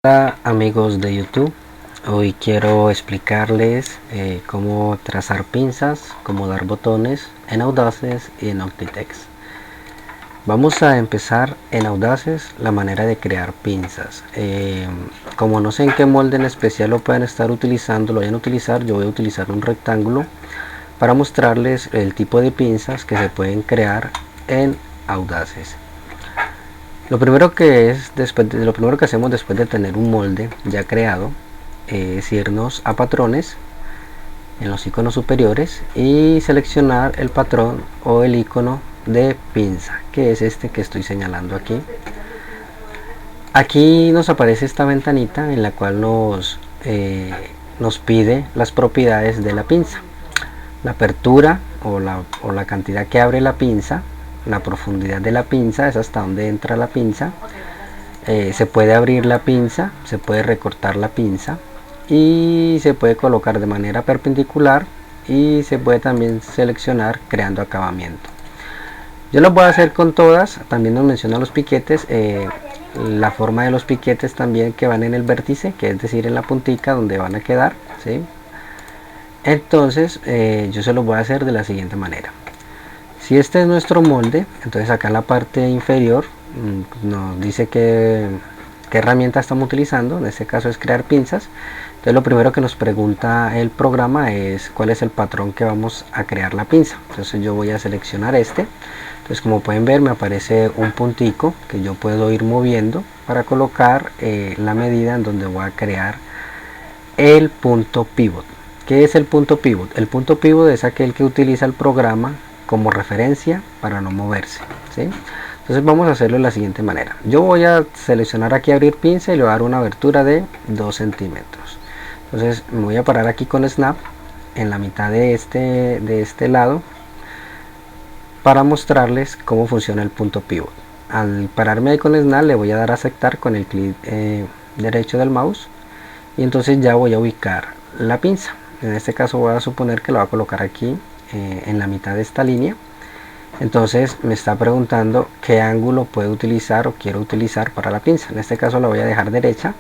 Hola amigos de YouTube, hoy quiero explicarles cómo trazar pinzas, cómo dar botones en Audaces y en Octitext. Vamos a empezar en Audaces la manera de crear pinzas. Como no sé en qué molde en especial lo pueden estar utilizando, lo vayan a utilizar, yo voy a utilizar un rectángulo para mostrarles el tipo de pinzas que se pueden crear en Audaces. Lo primero que hacemos después de tener un molde ya creado es irnos a patrones en los iconos superiores y seleccionar el patrón o el icono de pinza, que es este que estoy señalando aquí. Aquí nos aparece esta ventanita en la cual nos pide las propiedades de la pinza: la apertura o la cantidad que abre la pinza, la profundidad de la pinza, es hasta donde entra la pinza. Se puede abrir la pinza, se puede recortar la pinza y se puede colocar de manera perpendicular, y se puede también seleccionar creando acabamiento. Yo lo voy a hacer con todas. También nos menciona los piquetes, la forma de los piquetes también, que van en el vértice, que es decir en la puntica donde van a quedar, ¿sí? Entonces yo se lo voy a hacer de la siguiente manera. Si este es nuestro molde, entonces acá en la parte inferior nos dice qué herramienta estamos utilizando. En este caso es crear pinzas. Entonces lo primero que nos pregunta el programa es cuál es el patrón que vamos a crear la pinza. Entonces yo voy a seleccionar este. Entonces, como pueden ver, me aparece un puntico que yo puedo ir moviendo para colocar la medida en donde voy a crear el punto pivot. ¿Qué es el punto pivot? El punto pivot es aquel que utiliza el programa como referencia para no moverse, ¿sí? Entonces vamos a hacerlo de la siguiente manera. Yo voy a seleccionar aquí abrir pinza y le voy a dar una abertura de 2 centímetros. Entonces me voy a parar aquí con Snap en la mitad de este lado para mostrarles cómo funciona el punto pivot. Al pararme ahí con Snap le voy a dar a aceptar con el clic derecho del mouse, y entonces ya voy a ubicar la pinza. En este caso voy a suponer que lo voy a colocar aquí en la mitad de esta línea. Entonces me está preguntando qué ángulo puedo utilizar o quiero utilizar para la pinza. En este caso la voy a dejar derecha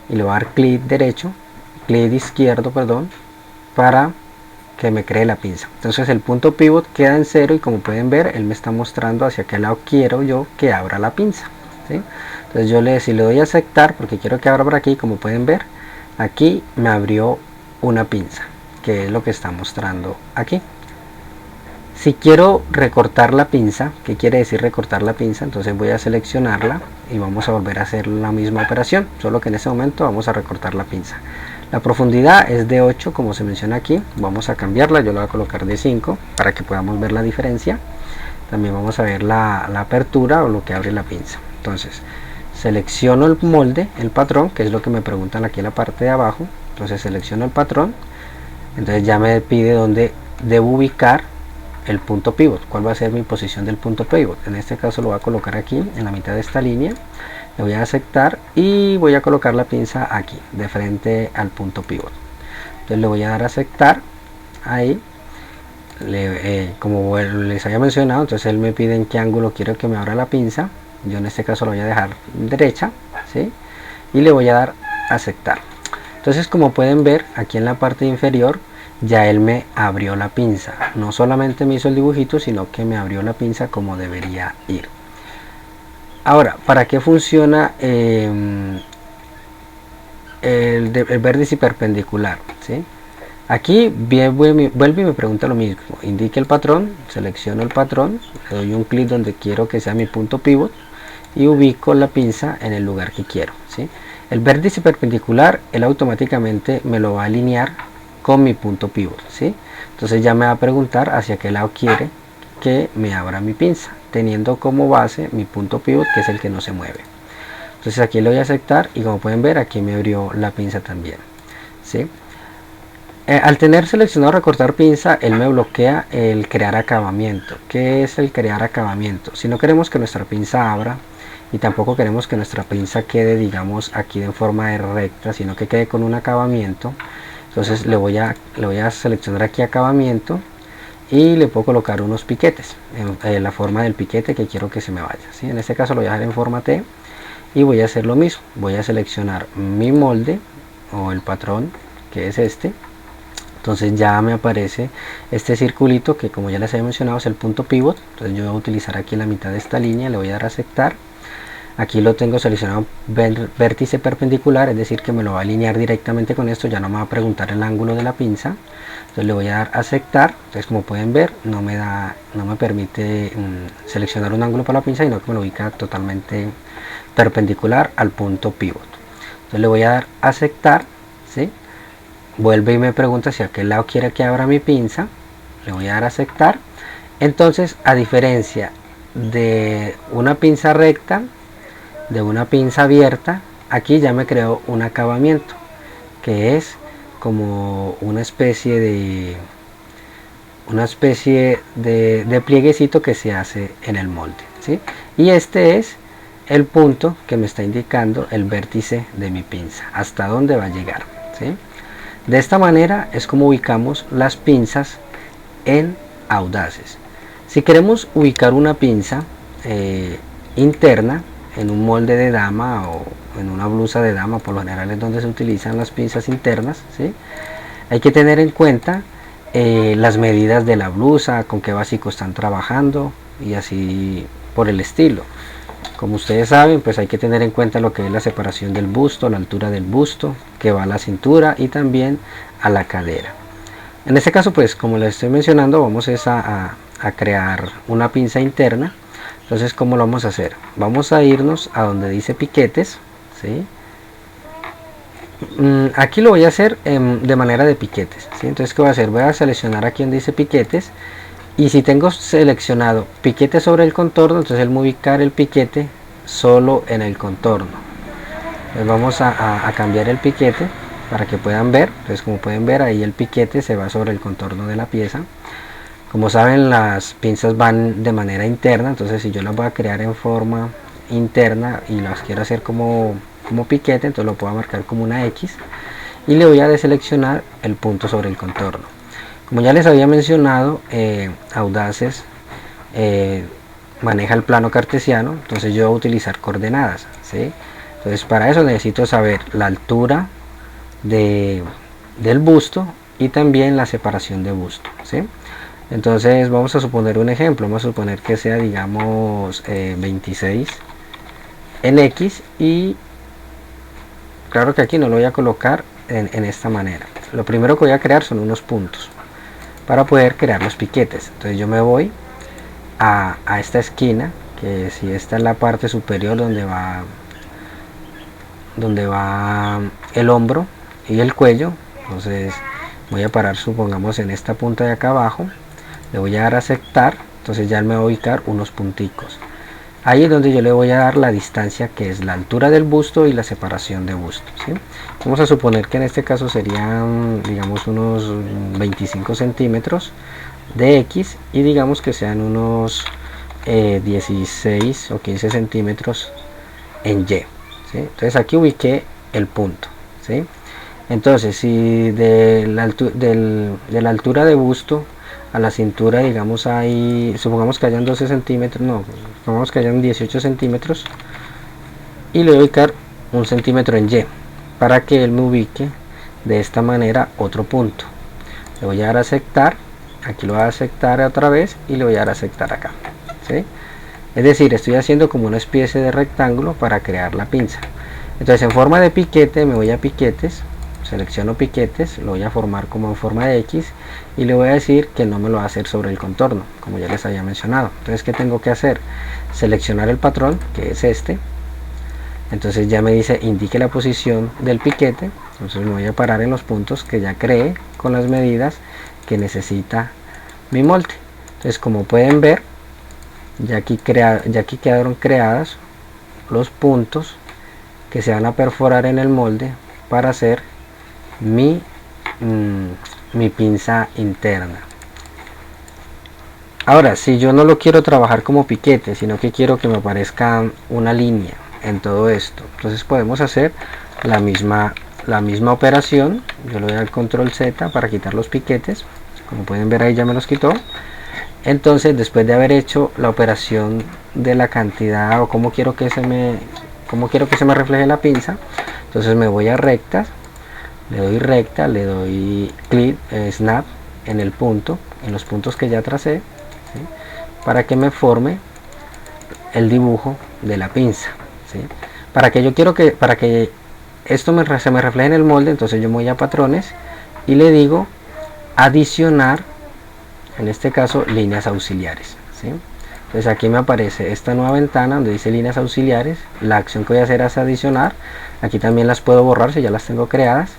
y le voy a dar clic izquierdo, perdón, para que me cree la pinza. Entonces el punto pivot queda en 0, y como pueden ver, él me está mostrando hacia qué lado quiero yo que abra la pinza, ¿sí? Entonces si le doy a aceptar, porque quiero que abra por aquí, como pueden ver, aquí me abrió una pinza, que es lo que está mostrando aquí. Si quiero recortar la pinza, ¿qué quiere decir recortar la pinza? Entonces voy a seleccionarla y vamos a volver a hacer la misma operación, solo que en este momento vamos a recortar la pinza. La profundidad es de 8, como se menciona aquí. Vamos a cambiarla, yo la voy a colocar de 5 para que podamos ver la diferencia. También vamos a ver la apertura o lo que abre la pinza. Entonces selecciono el molde, el patrón, que es lo que me preguntan aquí en la parte de abajo. Entonces selecciono el patrón. Entonces ya me pide dónde debo ubicar el punto pivot, cuál va a ser mi posición del punto pivot. En este caso lo voy a colocar aquí en la mitad de esta línea. Le voy a aceptar y voy a colocar la pinza aquí de frente al punto pivot. Entonces le voy a dar a aceptar ahí. Como les había mencionado, entonces él me pide en qué ángulo quiero que me abra la pinza. Yo en este caso lo voy a dejar derecha, ¿sí? Y le voy a dar a aceptar. Entonces, como pueden ver aquí en la parte inferior, ya él me abrió la pinza. No solamente me hizo el dibujito, sino que me abrió la pinza como debería ir. Ahora, ¿para qué funciona el vértice perpendicular? ¿Sí? Aquí vuelve y me pregunta lo mismo. Indique el patrón, selecciono el patrón, le doy un clic donde quiero que sea mi punto pivot y ubico la pinza en el lugar que quiero, ¿sí? El vértice perpendicular, él automáticamente me lo va a alinear con mi punto pivot, ¿sí? Entonces ya me va a preguntar hacia qué lado quiere que me abra mi pinza, teniendo como base mi punto pivot, que es el que no se mueve. Entonces aquí le voy a aceptar y como pueden ver aquí me abrió la pinza también, ¿sí? Al tener seleccionado recortar pinza, él me bloquea el crear acabamiento. ¿Qué es el crear acabamiento? Si no queremos que nuestra pinza abra y tampoco queremos que nuestra pinza quede, digamos, aquí en forma de recta, sino que quede con un acabamiento, entonces le voy a seleccionar aquí acabamiento y le puedo colocar unos piquetes en la forma del piquete que quiero que se me vaya, ¿sí? En este caso lo voy a dejar en forma T y voy a hacer lo mismo, voy a seleccionar mi molde o el patrón, que es este. Entonces ya me aparece este circulito que, como ya les había mencionado, es el punto pivot. Entonces yo voy a utilizar aquí la mitad de esta línea, le voy a dar a aceptar. Aquí lo tengo seleccionado vértice perpendicular, es decir que me lo va a alinear directamente con esto, ya no me va a preguntar el ángulo de la pinza. Entonces le voy a dar a aceptar. Entonces, como pueden ver, no me permite seleccionar un ángulo para la pinza, sino que me lo ubica totalmente perpendicular al punto pivot. Entonces le voy a dar a aceptar, ¿sí? Vuelve y me pregunta si a qué lado quiere que abra mi pinza. Le voy a dar a aceptar. Entonces, a diferencia de una pinza recta, de una pinza abierta, aquí ya me creó un acabamiento que es como una especie de plieguecito que se hace en el molde, ¿sí? Y este es el punto que me está indicando el vértice de mi pinza, hasta dónde va a llegar, ¿sí? De esta manera es como ubicamos las pinzas en Audaces. Si queremos ubicar una pinza interna en un molde de dama o en una blusa de dama, por lo general es donde se utilizan las pinzas internas, ¿sí? Hay que tener en cuenta las medidas de la blusa, con qué básico están trabajando y así por el estilo. Como ustedes saben, pues hay que tener en cuenta lo que es la separación del busto, la altura del busto, que va a la cintura y también a la cadera. En este caso, pues como les estoy mencionando, vamos a crear una pinza interna. Entonces, ¿cómo lo vamos a hacer? Vamos a irnos a donde dice piquetes, ¿sí? Aquí lo voy a hacer de manera de piquetes, ¿sí? Entonces, ¿qué voy a hacer? Voy a seleccionar aquí donde dice piquetes, y si tengo seleccionado piquete sobre el contorno, entonces él me va a ubicar el piquete solo en el contorno. Entonces vamos a cambiar el piquete para que puedan ver. Entonces, como pueden ver, ahí el piquete se va sobre el contorno de la pieza. Como saben, las pinzas van de manera interna, entonces si yo las voy a crear en forma interna y las quiero hacer como piquete, entonces lo puedo marcar como una X y le voy a deseleccionar el punto sobre el contorno. Como ya les había mencionado, Audaces maneja el plano cartesiano, entonces yo voy a utilizar coordenadas, ¿sí? Entonces, para eso necesito saber la altura del busto y también la separación de busto, ¿sí? Entonces vamos a suponer un ejemplo, vamos a suponer que sea, digamos, 26 en X, y claro que aquí no lo voy a colocar en esta manera. Lo primero que voy a crear son unos puntos para poder crear los piquetes. Entonces yo me voy a esta esquina, que si esta es la parte superior donde va el hombro y el cuello, entonces voy a parar, supongamos, en esta punta de acá abajo. Le voy a dar a aceptar, entonces ya me va a ubicar unos punticos. Ahí es donde yo le voy a dar la distancia, que es la altura del busto y la separación de busto, ¿sí? Vamos a suponer que en este caso serían, digamos, unos 25 centímetros de X, y digamos que sean unos 16 o 15 centímetros en Y, ¿sí? Entonces aquí ubiqué el punto, ¿sí? Entonces, si de la altura de busto a la cintura, digamos, supongamos que hayan 12 centímetros, no, supongamos que hayan 18 centímetros, y le voy a ubicar un centímetro en Y para que él me ubique de esta manera otro punto. Le voy a dar a aceptar, aquí lo voy a aceptar otra vez y le voy a dar a aceptar acá, ¿sí? Es decir, estoy haciendo como una especie de rectángulo para crear la pinza. Entonces, en forma de piquete me voy a piquetes, selecciono piquetes, lo voy a formar como en forma de X y le voy a decir que no me lo va a hacer sobre el contorno, como ya les había mencionado. Entonces, ¿qué tengo que hacer? Seleccionar el patrón, que es este. Entonces ya me dice indique la posición del piquete. Entonces me voy a parar en los puntos que ya creé con las medidas que necesita mi molde. Entonces, como pueden ver, ya aquí quedaron creadas los puntos que se van a perforar en el molde para hacer mi pinza interna. Ahora, si yo no lo quiero trabajar como piquete, sino que quiero que me aparezca una línea en todo esto, entonces podemos hacer la misma operación. Yo le doy al control Z para quitar los piquetes. Como pueden ver, ahí ya me los quitó. Entonces, después de haber hecho la operación de la cantidad o cómo quiero que cómo quiero que se me refleje la pinza. Entonces me voy a rectas, le doy recta, le doy clic, snap en el punto, en los puntos que ya tracé, ¿sí? Para que me forme el dibujo de la pinza, ¿sí? Para que esto se me refleje en el molde, entonces yo me voy a patrones y le digo adicionar, en este caso líneas auxiliares, ¿sí? Entonces aquí me aparece esta nueva ventana donde dice líneas auxiliares. La acción que voy a hacer es adicionar. Aquí también las puedo borrar si ya las tengo creadas.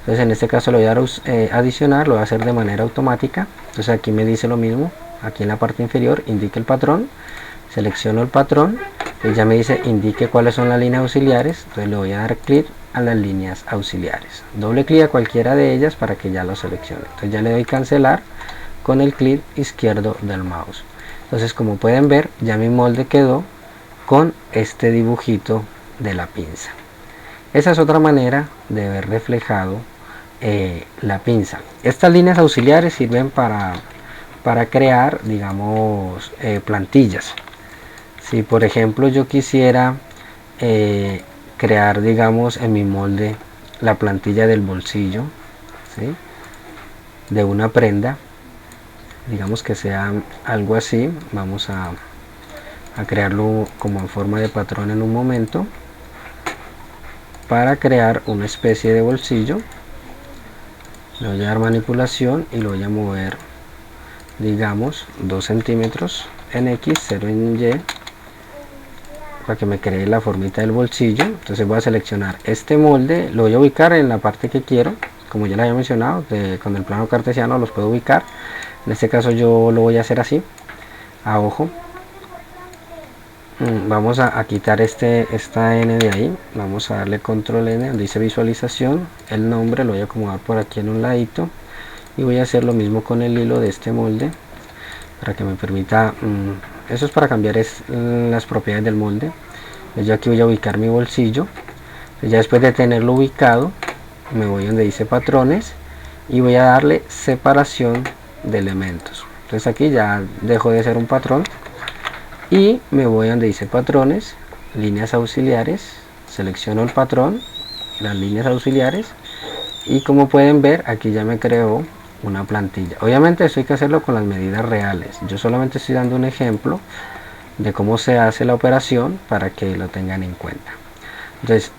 Entonces en este caso le voy a dar adicionar, lo voy a hacer de manera automática. Entonces aquí me dice lo mismo, aquí en la parte inferior indique el patrón, selecciono el patrón y ya me dice indique cuáles son las líneas auxiliares. Entonces le voy a dar clic a las líneas auxiliares, doble clic a cualquiera de ellas para que ya lo seleccione. Entonces ya le doy cancelar con el clic izquierdo del mouse. Entonces, como pueden ver, ya mi molde quedó con este dibujito de la pinza. Esa es otra manera de ver reflejado la pinza. Estas líneas auxiliares sirven para crear, digamos, plantillas. Si por ejemplo yo quisiera crear, digamos, en mi molde la plantilla del bolsillo, ¿sí?, de una prenda, digamos que sea algo así, vamos a crearlo como en forma de patrón en un momento, para crear una especie de bolsillo. Le voy a dar manipulación y lo voy a mover, digamos, 2 centímetros en X, 0 en Y, para que me cree la formita del bolsillo. Entonces voy a seleccionar este molde, lo voy a ubicar en la parte que quiero, como ya lo había mencionado, con el plano cartesiano los puedo ubicar. En este caso yo lo voy a hacer así, a ojo. Vamos a quitar esta N de ahí, vamos a darle control N donde dice visualización, el nombre lo voy a acomodar por aquí en un ladito y voy a hacer lo mismo con el hilo de este molde para que me permita, eso es para cambiar las propiedades del molde. Yo aquí voy a ubicar mi bolsillo, ya después de tenerlo ubicado me voy donde dice patrones y voy a darle separación de elementos. Entonces aquí ya dejo de ser un patrón y me voy donde dice patrones, líneas auxiliares, selecciono el patrón, las líneas auxiliares y como pueden ver aquí ya me creó una plantilla. Obviamente esto hay que hacerlo con las medidas reales, yo solamente estoy dando un ejemplo de cómo se hace la operación para que lo tengan en cuenta. Entonces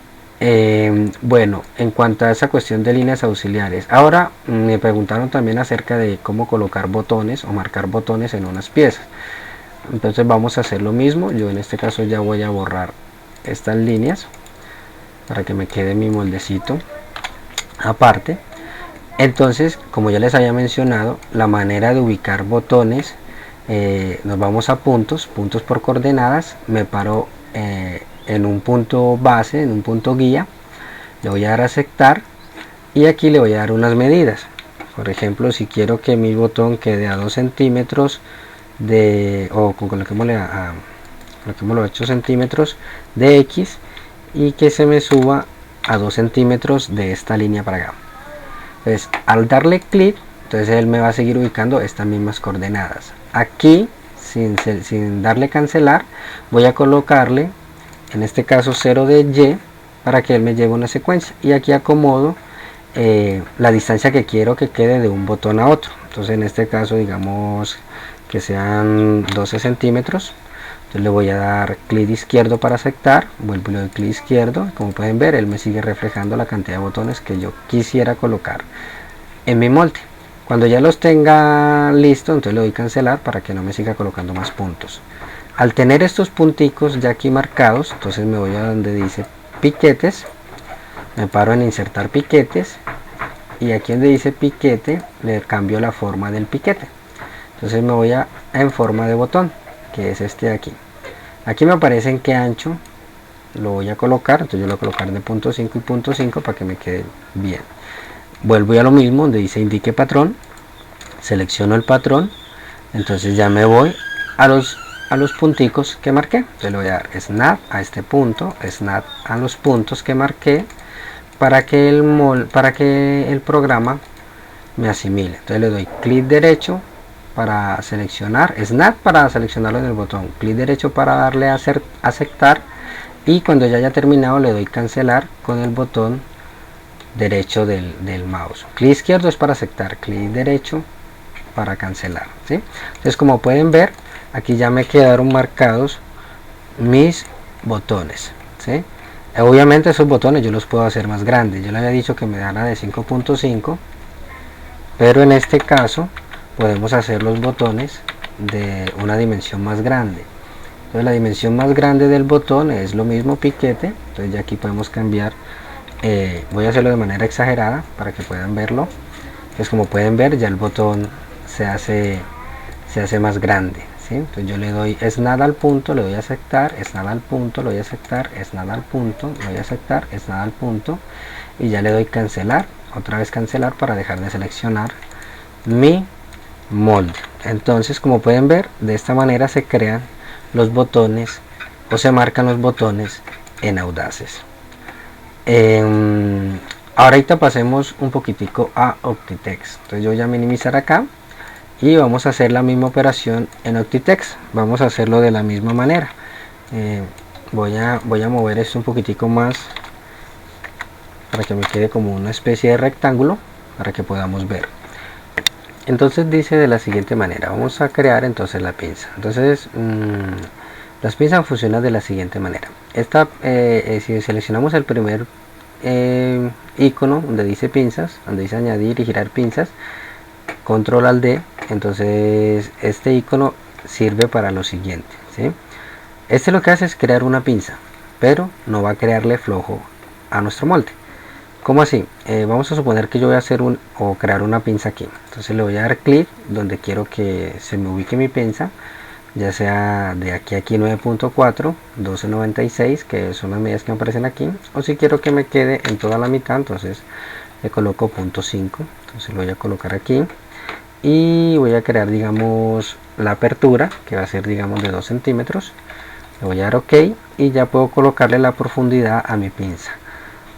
bueno, en cuanto a esa cuestión de líneas auxiliares, ahora me preguntaron también acerca de cómo colocar botones o marcar botones en unas piezas. Entonces vamos a hacer lo mismo. Yo en este caso ya voy a borrar estas líneas para que me quede mi moldecito aparte. Entonces, como ya les había mencionado, la manera de ubicar botones, nos vamos a puntos por coordenadas. Me paro en un punto base, en un punto guía, le voy a dar a aceptar y aquí le voy a dar unas medidas. Por ejemplo, si quiero que mi botón quede a 2 centímetros o coloquémosle a 8 centímetros de X y que se me suba a 2 centímetros de esta línea para acá. Entonces al darle clic, entonces él me va a seguir ubicando estas mismas coordenadas. Aquí sin darle cancelar voy a colocarle en este caso 0 de Y para que él me lleve una secuencia y aquí acomodo la distancia que quiero que quede de un botón a otro. Entonces en este caso digamos que sean 12 centímetros. Entonces le voy a dar clic izquierdo para aceptar, vuelvo y le doy clic izquierdo. Como pueden ver, él me sigue reflejando la cantidad de botones que yo quisiera colocar en mi molde. Cuando ya los tenga listos, entonces le doy cancelar para que no me siga colocando más puntos. Al tener estos punticos ya aquí marcados, entonces me voy a donde dice piquetes, me paro en insertar piquetes y aquí donde dice piquete le cambio la forma del piquete. Entonces me voy en forma de botón, que es este de aquí. Aquí me aparece en qué ancho lo voy a colocar, entonces yo lo voy a colocar de punto 5 y punto 5 para que me quede bien. Vuelvo a lo mismo, donde dice indique patrón, selecciono el patrón, entonces ya me voy a los punticos que marqué. Entonces le voy a dar snap a este punto, snap a los puntos que marqué para que el programa me asimile. Entonces le doy clic derecho para seleccionar, snap para seleccionarlo en el botón, clic derecho para darle a aceptar y cuando ya haya terminado le doy cancelar con el botón derecho del mouse. Clic izquierdo es para aceptar, clic derecho para cancelar, ¿sí? Entonces, como pueden ver, aquí ya me quedaron marcados mis botones, ¿sí? Obviamente esos botones yo los puedo hacer más grandes. Yo le había dicho que me dará de 5.5, pero en este caso podemos hacer los botones de una dimensión más grande. Entonces la dimensión más grande del botón es lo mismo piquete. Entonces ya aquí podemos cambiar, voy a hacerlo de manera exagerada para que puedan verlo. Entonces, como pueden ver, ya el botón se hace más grande, ¿sí? Entonces yo le doy es nada al punto, le doy a aceptar, es nada al punto, lo voy a aceptar, es nada al punto, lo voy a aceptar, es nada al punto, y ya le doy cancelar, otra vez cancelar para dejar de seleccionar mi molde. Entonces, como pueden ver, de esta manera se crean los botones o se marcan los botones en Audaces. Ahorita pasemos un poquitico a OptiText. Entonces yo voy a minimizar acá y vamos a hacer la misma operación en OptiText. Vamos a hacerlo de la misma manera. Voy a mover esto un poquitico más para que me quede como una especie de rectángulo para que podamos ver. Entonces dice de la siguiente manera, vamos a crear entonces la pinza. Entonces las pinzas funcionan de la siguiente manera. Si seleccionamos el primer icono donde dice pinzas, donde dice añadir y girar pinzas, control al D, entonces este icono sirve para lo siguiente, ¿sí? Este lo que hace es crear una pinza, pero no va a crearle flojo a nuestro molde. ¿Cómo así? Vamos a suponer que yo voy a hacer crear una pinza aquí. Entonces le voy a dar clic donde quiero que se me ubique mi pinza, ya sea de aquí a aquí 9.4, 12.96, que son las medidas que me aparecen aquí, o si quiero que me quede en toda la mitad, entonces le coloco 0.5, entonces lo voy a colocar aquí y voy a crear, digamos, la apertura, que va a ser, digamos, de 2 centímetros. Le voy a dar OK y ya puedo colocarle la profundidad a mi pinza.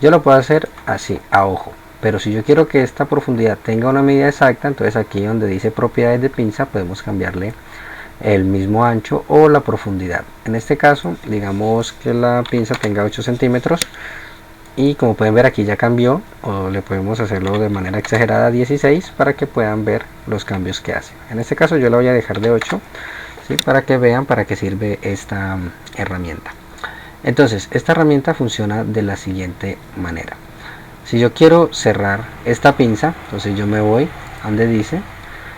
Yo lo puedo hacer así, a ojo, pero si yo quiero que esta profundidad tenga una medida exacta, entonces aquí donde dice propiedades de pinza podemos cambiarle el mismo ancho o la profundidad. En este caso, digamos que la pinza tenga 8 centímetros y como pueden ver aquí ya cambió, o le podemos hacerlo de manera exagerada a 16 para que puedan ver los cambios que hace. En este caso yo la voy a dejar de 8, ¿sí? Para que vean para qué sirve esta herramienta. Entonces, esta herramienta funciona de la siguiente manera. Si yo quiero cerrar esta pinza, entonces yo me voy a donde dice,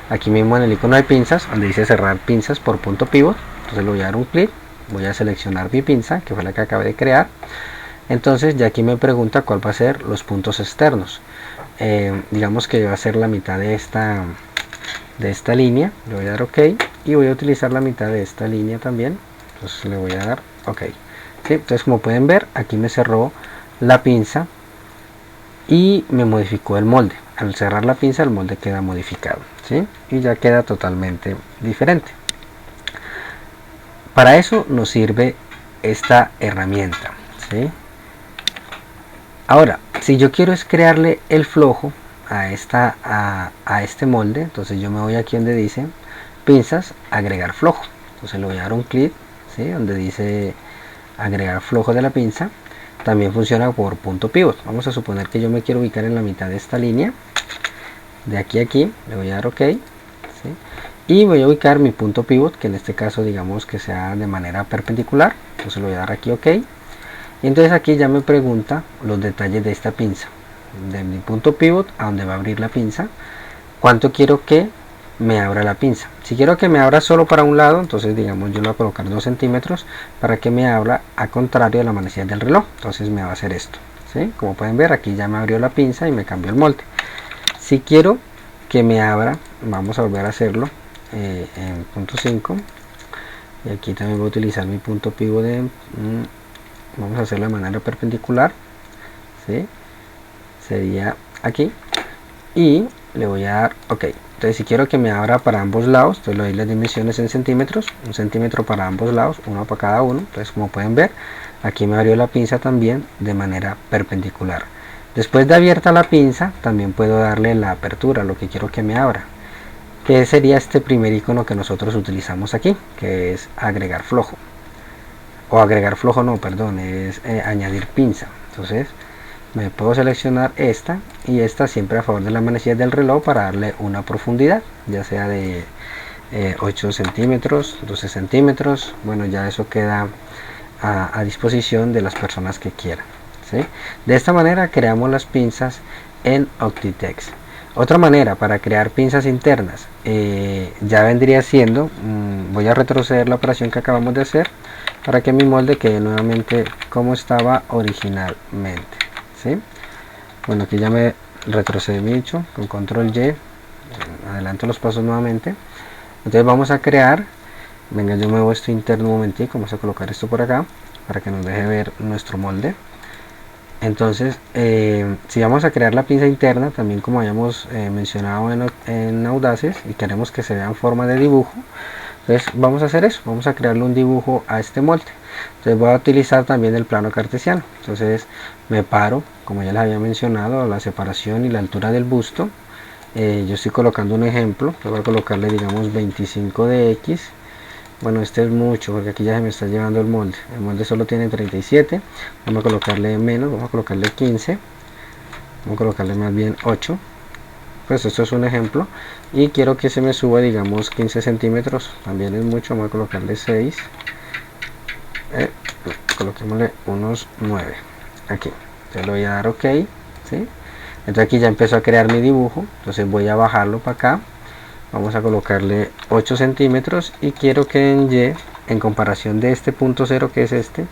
aquí mismo en el icono de pinzas, donde dice cerrar pinzas por punto pivot. Entonces le voy a dar un clic, voy a seleccionar mi pinza, que fue la que acabé de crear. Entonces ya aquí me pregunta cuál va a ser los puntos externos. Digamos que va a ser la mitad de esta línea. Le voy a dar OK y voy a utilizar la mitad de esta línea también. Entonces le voy a dar OK. ¿Sí? Entonces, como pueden ver, aquí me cerró la pinza y me modificó el molde. Al cerrar la pinza el molde queda modificado, ¿sí? Y ya queda totalmente diferente. Para eso nos sirve esta herramienta, ¿sí? Ahora, si yo quiero es crearle el flojo a este molde, entonces yo me voy aquí donde dice pinzas, agregar flojo. Entonces le voy a dar un clic, ¿sí? Donde dice agregar flojo de la pinza. También funciona por punto pivot. Vamos a suponer que yo me quiero ubicar en la mitad de esta línea, de aquí a aquí. Le voy a dar OK, ¿sí? Y voy a ubicar mi punto pivot, que en este caso digamos que sea de manera perpendicular. Entonces le voy a dar aquí OK. Y entonces aquí ya me pregunta los detalles de esta pinza, de mi punto pivot a donde va a abrir la pinza, cuánto quiero que me abra la pinza. Si quiero que me abra solo para un lado, entonces digamos yo le voy a colocar 2 centímetros para que me abra a contrario de la manecilla del reloj. Entonces me va a hacer esto, ¿sí? Como pueden ver, aquí ya me abrió la pinza y me cambió el molde. Si quiero que me abra, vamos a volver a hacerlo en punto 5 y aquí también voy a utilizar mi punto pivot vamos a hacerlo de manera perpendicular, ¿sí? Sería aquí y le voy a dar OK. Entonces si quiero que me abra para ambos lados, entonces le doy las dimensiones en centímetros, 1 centímetro para ambos lados, uno para cada uno. Entonces como pueden ver, aquí me abrió la pinza también de manera perpendicular. Después de abierta la pinza, también puedo darle la apertura, lo que quiero que me abra, que sería este primer icono que nosotros utilizamos aquí, que es agregar flojo. o agregar flujo no, perdón, es añadir pinza. Entonces me puedo seleccionar esta y esta siempre a favor de la manecilla del reloj para darle una profundidad, ya sea de 8 centímetros, 12 centímetros, bueno, ya eso queda a disposición de las personas que quieran, ¿sí? De esta manera creamos las pinzas en Octitext. Otra manera para crear pinzas internas ya vendría siendo, voy a retroceder la operación que acabamos de hacer para que mi molde quede nuevamente como estaba originalmente, ¿sí? Bueno, aquí ya me retrocedí mucho, con control Y adelanto los pasos nuevamente. Entonces vamos a crear, venga, yo muevo esto interno un momentico, vamos a colocar esto por acá para que nos deje ver nuestro molde. Entonces si vamos a crear la pinza interna, también como habíamos mencionado en Audaces, y queremos que se vea en forma de dibujo, entonces vamos a hacer eso, vamos a crearle un dibujo a este molde. Entonces voy a utilizar también el plano cartesiano. Entonces me paro, como ya les había mencionado, la separación y la altura del busto. Yo estoy colocando un ejemplo, voy a colocarle digamos 25 de X. Bueno, este es mucho porque aquí ya se me está llevando el molde solo tiene 37, vamos a colocarle menos, vamos a colocarle 15, vamos a colocarle más bien 8, pues esto es un ejemplo, y quiero que se me suba digamos 15 centímetros, también es mucho, vamos a colocarle 6, coloquémosle unos 9, aquí, entonces le voy a dar OK, ¿sí? Entonces aquí ya empezó a crear mi dibujo, entonces voy a bajarlo para acá. Vamos a colocarle 8 centímetros y quiero que en Y, en comparación de este punto 0 que es este,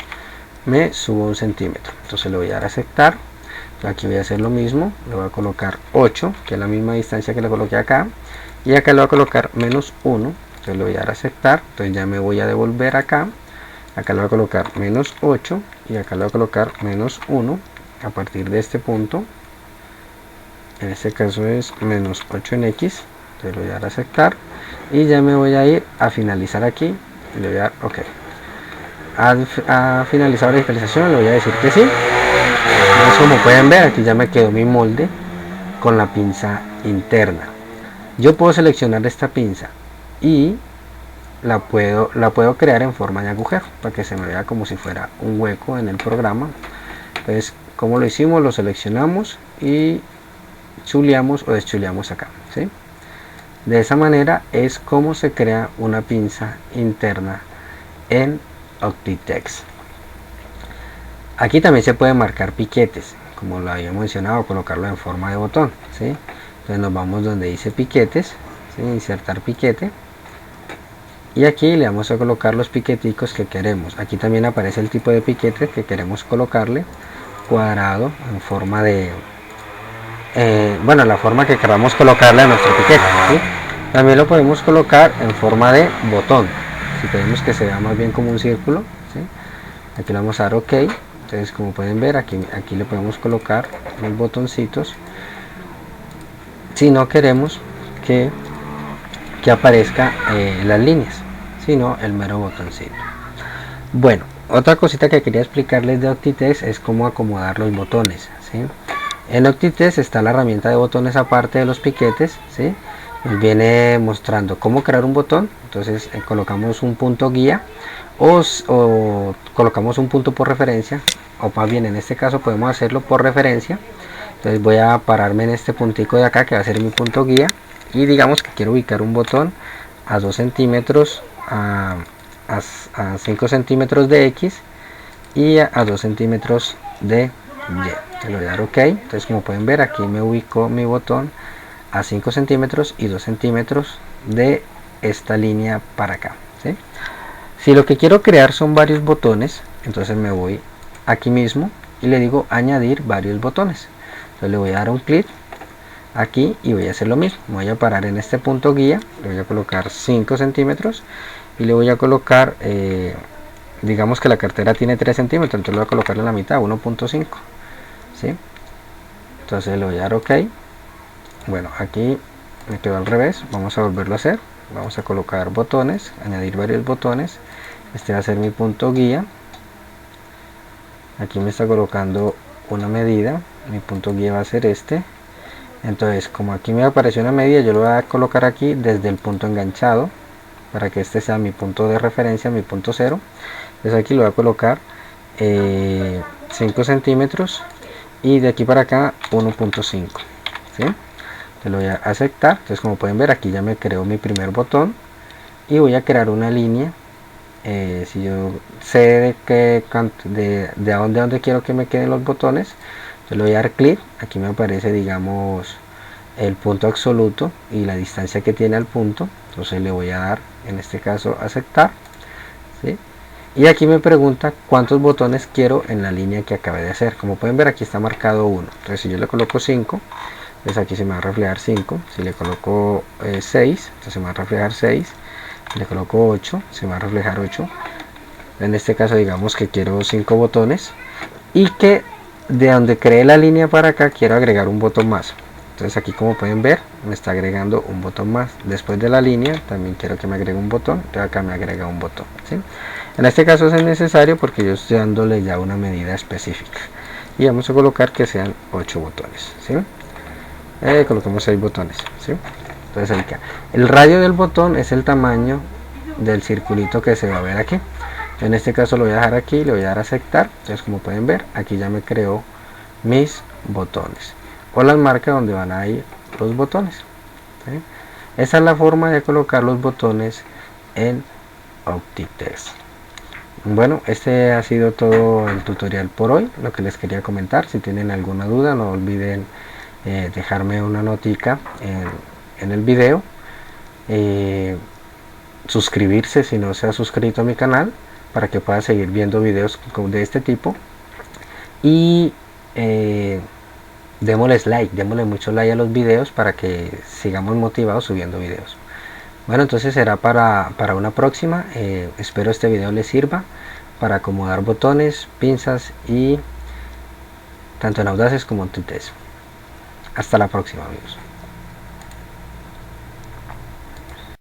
me suba 1 centímetro. Entonces le voy a dar a aceptar. Aquí voy a hacer lo mismo, le voy a colocar 8, que es la misma distancia que le coloqué acá, y acá le voy a colocar menos 1, entonces le voy a dar a aceptar. Entonces ya me voy a devolver acá le voy a colocar menos 8 y acá le voy a colocar menos 1 a partir de este punto, en este caso es menos 8 en X. Le voy a dar a aceptar y ya me voy a ir a finalizar aquí y le voy a dar OK. A finalizar la digitalización le voy a decir que sí. Entonces, como pueden ver, aquí ya me quedó mi molde con la pinza interna. Yo puedo seleccionar esta pinza y la puedo crear en forma de agujero para que se me vea como si fuera un hueco en el programa. Entonces, como lo hicimos, lo seleccionamos y chuleamos o deschuleamos acá, ¿sí? De esa manera es como se crea una pinza interna en Octitext. Aquí también se pueden marcar piquetes, como lo había mencionado, colocarlo en forma de botón, ¿sí? Entonces nos vamos donde dice piquetes, ¿sí? Insertar piquete, y aquí le vamos a colocar los piqueticos que queremos. Aquí también aparece el tipo de piquete que queremos colocarle, cuadrado, en forma de bueno, la forma que queramos colocarle a nuestro piquete, ¿sí? También lo podemos colocar en forma de botón, si queremos que se vea más bien como un círculo, ¿sí? Aquí le vamos a dar OK. Entonces, como pueden ver, aquí le podemos colocar los botoncitos si no queremos que aparezca las líneas, sino el mero botoncito. Bueno, otra cosita que quería explicarles de Octitext es cómo acomodar los botones, ¿sí? En Octitext está la herramienta de botones aparte de los piquetes, ¿sí? Nos viene mostrando cómo crear un botón. Entonces colocamos un punto guía o colocamos un punto por referencia, o más bien en este caso podemos hacerlo por referencia. Entonces voy a pararme en este puntico de acá que va a ser mi punto guía, y digamos que quiero ubicar un botón a 2 centímetros, a 5 centímetros de X y a 2 centímetros de Y. Le voy a dar OK. Entonces, como pueden ver, aquí me ubico mi botón a 5 centímetros y 2 centímetros de esta línea para acá, ¿sí? Si lo que quiero crear son varios botones, entonces me voy aquí mismo y le digo añadir varios botones. Entonces le voy a dar un clic aquí y voy a hacer lo mismo. Me voy a parar en este punto guía, le voy a colocar 5 centímetros y le voy a colocar, digamos que la cartera tiene 3 centímetros, entonces le voy a colocarle la mitad, 1.5, ¿sí? Entonces le voy a dar OK. Bueno, aquí me quedó al revés, vamos a volverlo a hacer. Vamos a colocar botones, añadir varios botones. Este va a ser mi punto guía. Aquí me está colocando una medida, mi punto guía va a ser este. Entonces, como aquí me apareció una medida, yo lo voy a colocar aquí desde el punto enganchado, para que este sea mi punto de referencia, mi punto cero. Entonces aquí lo voy a colocar 5 centímetros y de aquí para acá 1.5, ¿sí? Lo voy a aceptar. Entonces, como pueden ver, aquí ya me creó mi primer botón y voy a crear una línea. Si yo sé de a dónde quiero que me queden los botones, yo le voy a dar clic. Aquí me aparece, digamos, el punto absoluto y la distancia que tiene al punto. Entonces le voy a dar, en este caso, aceptar, ¿sí? Y aquí me pregunta cuántos botones quiero en la línea que acabé de hacer. Como pueden ver, aquí está marcado 1. Entonces si yo le coloco 5, entonces aquí se me va a reflejar 5. Si le coloco 6, entonces se me va a reflejar 6. Si le coloco 8, se me va a reflejar 8. En este caso digamos que quiero 5 botones y que de donde creé la línea para acá quiero agregar un botón más. Entonces aquí, como pueden ver, me está agregando un botón más. Después de la línea también quiero que me agregue un botón, entonces acá me agrega un botón, ¿sí? En este caso es necesario porque yo estoy dándole ya una medida específica y vamos a colocar que sean 8 botones, ¿sí? Colocamos 6 botones, ¿sí? Entonces ahí queda. El radio del botón es el tamaño del circulito que se va a ver aquí. En este caso lo voy a dejar aquí, le voy a dar a aceptar. Entonces, como pueden ver, aquí ya me creó mis botones o las marcas donde van a ir los botones, ¿sí? Esa es la forma de colocar los botones en Optitext. Bueno, este ha sido todo el tutorial por hoy, lo que les quería comentar. Si tienen alguna duda, no olviden dejarme una notica en el video, suscribirse si no se ha suscrito a mi canal para que pueda seguir viendo videos de este tipo, y démosles like, démosle mucho like a los videos para que sigamos motivados subiendo videos. Bueno, entonces será para una próxima. Espero este video les sirva para acomodar botones, pinzas y tanto en Audaces como en Optitext. Hasta la próxima, amigos.